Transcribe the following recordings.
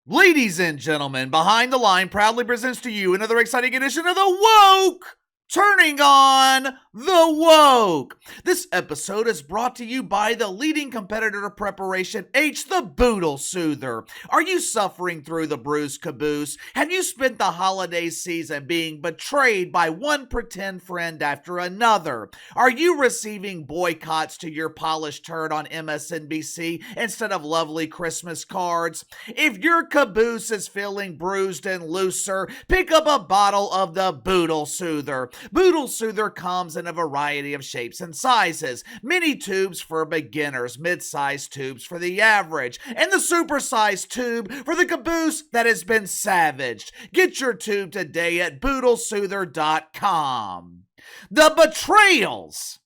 Ladies and gentlemen, Behind the Line proudly presents to you another exciting edition of the Woke! Turning on the Woke! This episode is brought to you by the leading competitor to preparation, H the Boodle Soother. Are you suffering through the bruise caboose? Have you spent the holiday season being betrayed by one pretend friend after another? Are you receiving boycotts to your polished turd on MSNBC instead of lovely Christmas cards? If your caboose is feeling bruised and looser, pick up a bottle of the Boodle Soother. Boodle Soother comes in a variety of shapes and sizes. Mini tubes for beginners, mid-sized tubes for the average, and the super-sized tube for the caboose that has been savaged. Get your tube today at boodlesoother.com. The betrayals!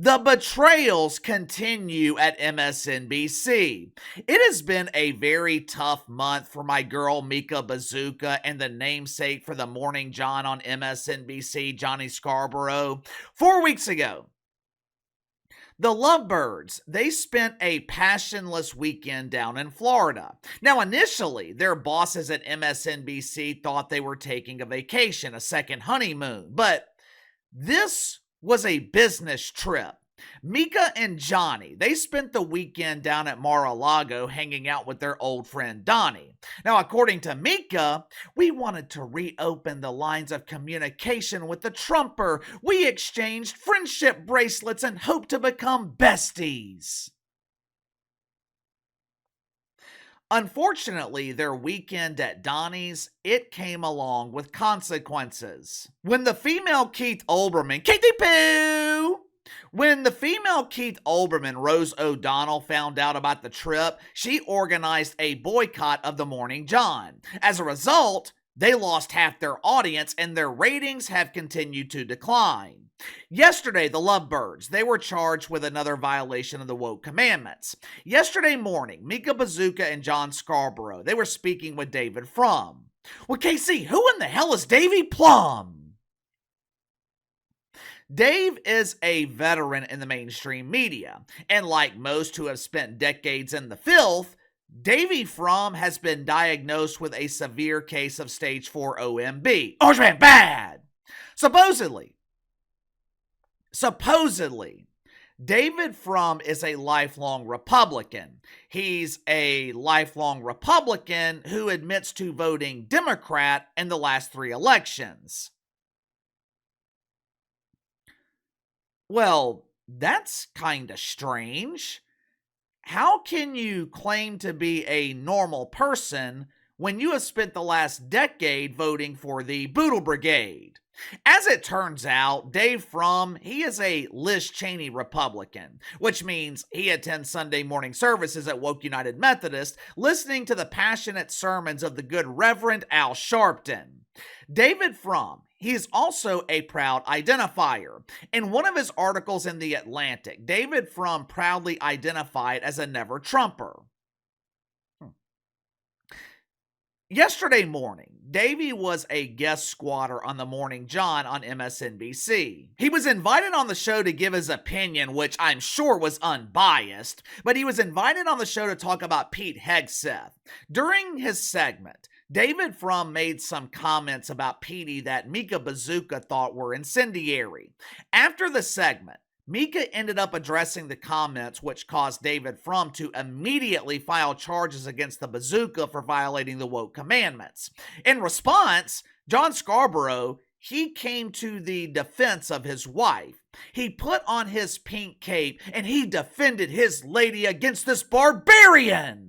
The betrayals continue at MSNBC. It has been a very tough month for my girl Mika Bazooka and the namesake for the Morning John on MSNBC, Johnny Scarborough. 4 weeks ago, the Lovebirds, they spent a passionless weekend down in Florida. Now, initially, their bosses at MSNBC thought they were taking a vacation, a second honeymoon, but this was a business trip. Mika and Johnny, they spent the weekend down at Mar-a-Lago hanging out with their old friend Donnie. Now, according to Mika, we wanted to reopen the lines of communication with the Trumper. We exchanged friendship bracelets and hope to become besties. Unfortunately, their weekend at Donnie's, it came along with consequences. When the female Keith Olbermann, Rose O'Donnell, found out about the trip, she organized a boycott of the Morning John. As a result, they lost half their audience and their ratings have continued to decline. Yesterday, the Lovebirds, they were charged with another violation of the woke commandments. Yesterday morning, Mika Bazooka and John Scarborough, they were speaking with David Frum. Well, KC, who in the hell is Davy Plum? Dave is a veteran in the mainstream media, and like most who have spent decades in the filth, Davy Frum has been diagnosed with a severe case of stage 4 OMB. Orange Man bad! Supposedly, David Frum is a lifelong Republican. He's a lifelong Republican who admits to voting Democrat in the last 3 elections. Well, that's kinda strange. How can you claim to be a normal person when you have spent the last decade voting for the Boodle Brigade? As it turns out, Dave Frum, he is a Liz Cheney Republican, which means he attends Sunday morning services at Woke United Methodist, listening to the passionate sermons of the good Reverend Al Sharpton. David Frum, he is also a proud identifier. In one of his articles in The Atlantic, David Frum proudly identified as a never Trumper. Yesterday morning, Davey was a guest squatter on the Morning John on MSNBC. He was invited on the show to give his opinion, which I'm sure was unbiased, but he was invited on the show to talk about Pete Hegseth. During his segment, David Frum made some comments about Petey that Mika Bazooka thought were incendiary. After the segment, Mika ended up addressing the comments, which caused David Frum to immediately file charges against the Bazooka for violating the woke commandments. In response, John Scarborough, he came to the defense of his wife. He put on his pink cape and he defended his lady against this barbarian.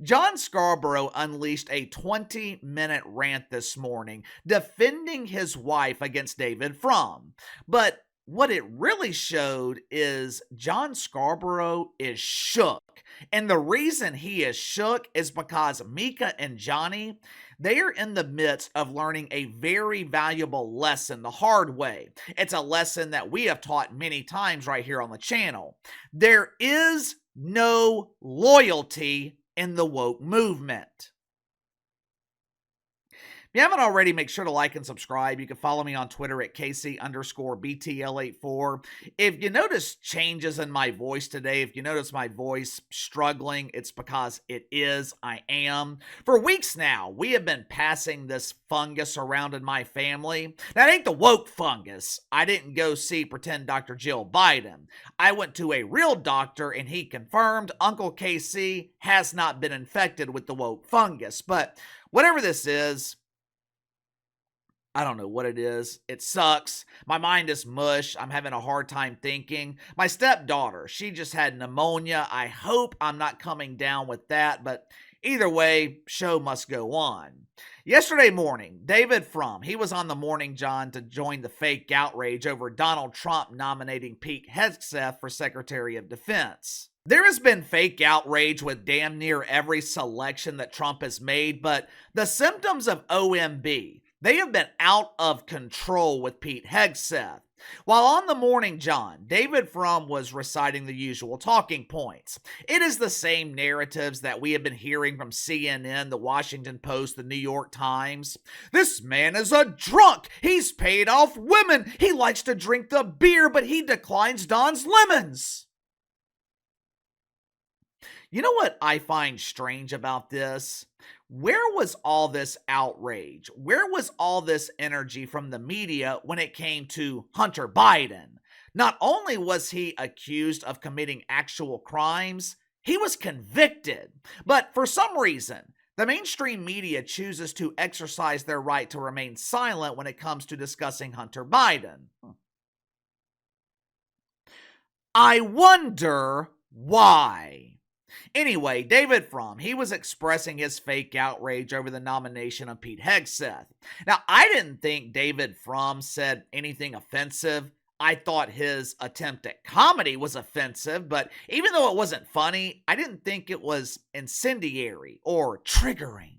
John Scarborough unleashed a 20-minute rant this morning defending his wife against David Frum. But what it really showed is John Scarborough is shook. And the reason he is shook is because Mika and Johnny, they are in the midst of learning a very valuable lesson the hard way. It's a lesson that we have taught many times right here on the channel. There is no loyalty in the woke movement. you haven't already, make sure to like and subscribe. You can follow me on Twitter at KC_BTL84. If you notice changes in my voice today, if you notice my voice struggling, it's because I am. For weeks now, we have been passing this fungus around in my family. Now, it ain't the woke fungus. I didn't go see pretend Dr. Jill Biden. I went to a real doctor and he confirmed Uncle KC has not been infected with the woke fungus. But whatever this is, I don't know what it is. It sucks. My mind is mush. I'm having a hard time thinking. My stepdaughter, she just had pneumonia. I hope I'm not coming down with that, but either way, show must go on. Yesterday morning, David Frum, he was on the Morning John to join the fake outrage over Donald Trump nominating Pete Hegseth for Secretary of Defense. There has been fake outrage with damn near every selection that Trump has made, but the symptoms of OMB, they have been out of control with Pete Hegseth. While on the Morning John, David Frum was reciting the usual talking points. It is the same narratives that we have been hearing from CNN, the Washington Post, the New York Times. This man is a drunk. He's paid off women. He likes to drink the beer, but he declines Don's lemons. You know what I find strange about this? Where was all this outrage? Where was all this energy from the media when it came to Hunter Biden? Not only was he accused of committing actual crimes, he was convicted. But for some reason, the mainstream media chooses to exercise their right to remain silent when it comes to discussing Hunter Biden. I wonder why. Anyway, David Frum, he was expressing his fake outrage over the nomination of Pete Hegseth. Now, I didn't think David Frum said anything offensive. I thought his attempt at comedy was offensive, but even though it wasn't funny, I didn't think it was incendiary or triggering.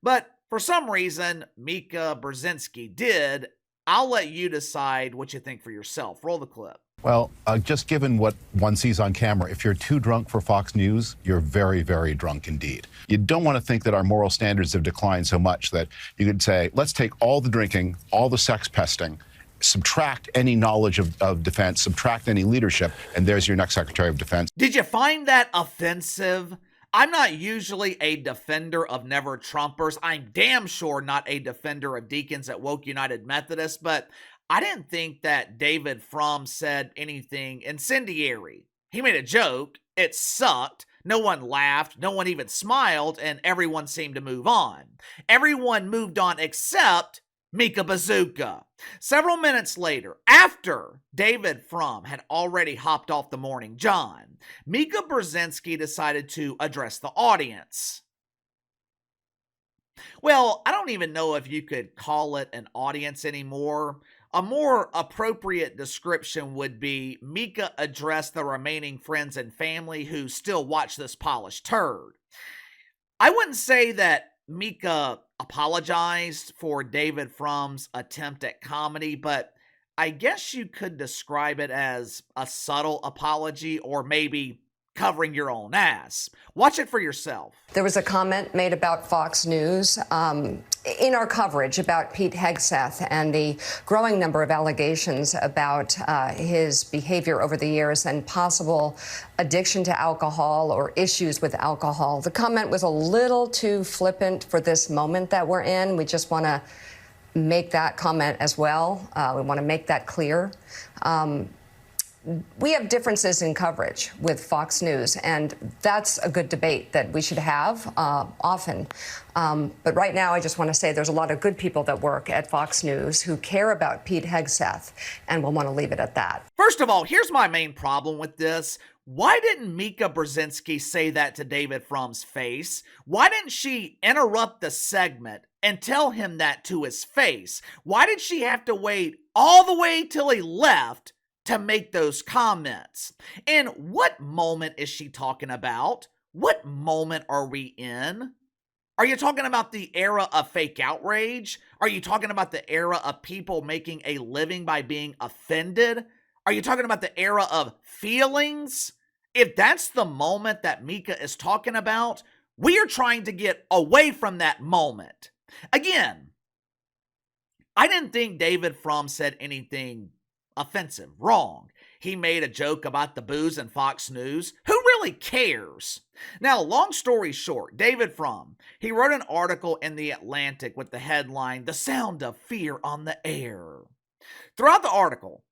But for some reason, Mika Brzezinski did. I'll let you decide what you think for yourself. Roll the clip. Well, just given what one sees on camera, if you're too drunk for Fox News, you're very, very drunk indeed. You don't want to think that our moral standards have declined so much that you could say, let's take all the drinking, all the sex pesting, subtract any knowledge of defense, subtract any leadership, and there's your next Secretary of Defense. Did you find that offensive? I'm not usually a defender of never Trumpers. I'm damn sure not a defender of deacons at Woke United Methodist, but I didn't think that David Frum said anything incendiary. He made a joke. It sucked. No one laughed. No one even smiled, and everyone seemed to move on. Everyone moved on except Mika Bazooka. Several minutes later, after David Frum had already hopped off the Morning John, Mika Brzezinski decided to address the audience. Well, I don't even know if you could call it an audience anymore. A more appropriate description would be Mika addressed the remaining friends and family who still watch this polished turd. I wouldn't say that Mika apologized for David Frum's attempt at comedy, but I guess you could describe it as a subtle apology or maybe covering your own ass. Watch it for yourself. There was a comment made about Fox News in our coverage about Pete Hegseth and the growing number of allegations about his behavior over the years and possible addiction to alcohol or issues with alcohol. The comment was a little too flippant for this moment that we're in. We just want to make that comment as well. We want to make that clear. We have differences in coverage with Fox News, and that's a good debate that we should have often. But right now, I just want to say there's a lot of good people that work at Fox News who care about Pete Hegseth, and we'll want to leave it at that. First of all, here's my main problem with this. Why didn't Mika Brzezinski say that to David Frum's face? Why didn't she interrupt the segment and tell him that to his face? Why did she have to wait all the way till he left to make those comments? And what moment is she talking about? What moment are we in? Are you talking about the era of fake outrage? Are you talking about the era of people making a living by being offended? Are you talking about the era of feelings? If that's the moment that Mika is talking about, we are trying to get away from that moment. Again, I didn't think David Frum said anything offensive, wrong. He made a joke about the booze and Fox News. Who really cares? Now, long story short, David Frum, he wrote an article in The Atlantic with the headline, "The Sound of Fear on the Air." Throughout the article,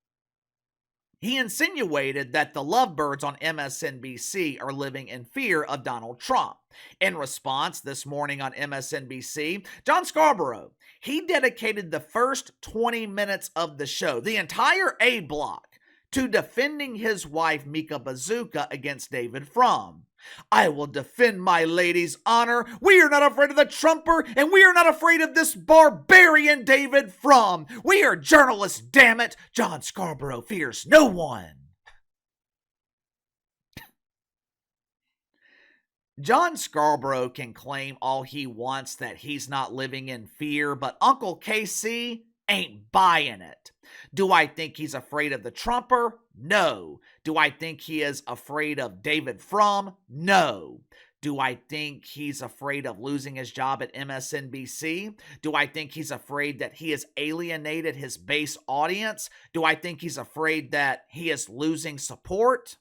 he insinuated that the lovebirds on MSNBC are living in fear of Donald Trump. In response, this morning on MSNBC, John Scarborough, he dedicated the first 20 minutes of the show, the entire A block, to defending his wife Mika Brzezinski against David Frum. "I will defend my lady's honor. We are not afraid of the Trumper, and we are not afraid of this barbarian David Frum. We are journalists, damn it. John Scarborough fears no one." John Scarborough can claim all he wants that he's not living in fear, but Uncle KC ain't buying it. Do I think he's afraid of the Trumper? No. Do I think he is afraid of David Frum? No. Do I think he's afraid of losing his job at MSNBC? Do I think he's afraid that he has alienated his base audience? Do I think he's afraid that he is losing support?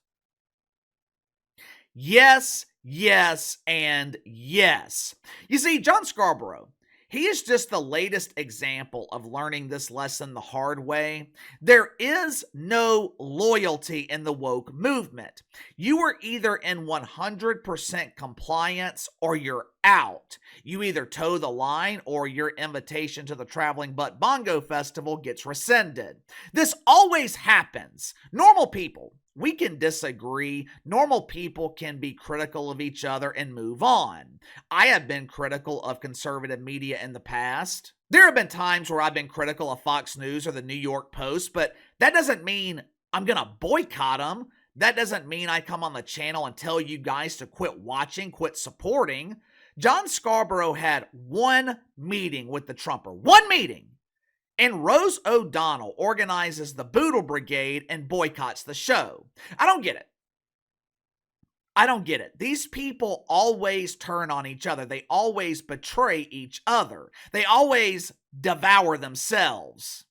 Yes, yes, and yes. You see, John Scarborough, he is just the latest example of learning this lesson the hard way. There is no loyalty in the woke movement. You are either in 100% compliance or you're out. You either toe the line or your invitation to the Traveling Butt Bongo Festival gets rescinded. This always happens. Normal people, we can disagree. Normal people can be critical of each other and move on. I have been critical of conservative media in the past. There have been times where I've been critical of Fox News or the New York Post, but that doesn't mean I'm going to boycott them. That doesn't mean I come on the channel and tell you guys to quit watching, quit supporting. John Scarborough had one meeting with the Trumper. One meeting. And Rose O'Donnell organizes the Boodle Brigade and boycotts the show. I don't get it. I don't get it. These people always turn on each other. They always betray each other. They always devour themselves.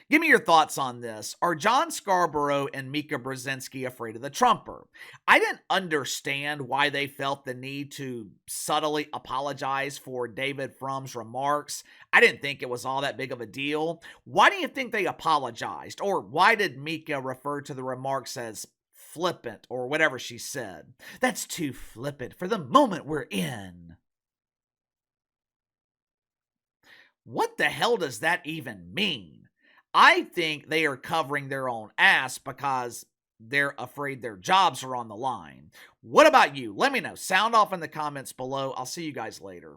Give me your thoughts on this. Are John Scarborough and Mika Brzezinski afraid of the Trumper? I didn't understand why they felt the need to subtly apologize for David Frum's remarks. I didn't think it was all that big of a deal. Why do you think they apologized? Or why did Mika refer to the remarks as flippant or whatever she said? That's too flippant for the moment we're in. What the hell does that even mean? I think they are covering their own ass because they're afraid their jobs are on the line. What about you? Let me know. Sound off in the comments below. I'll see you guys later.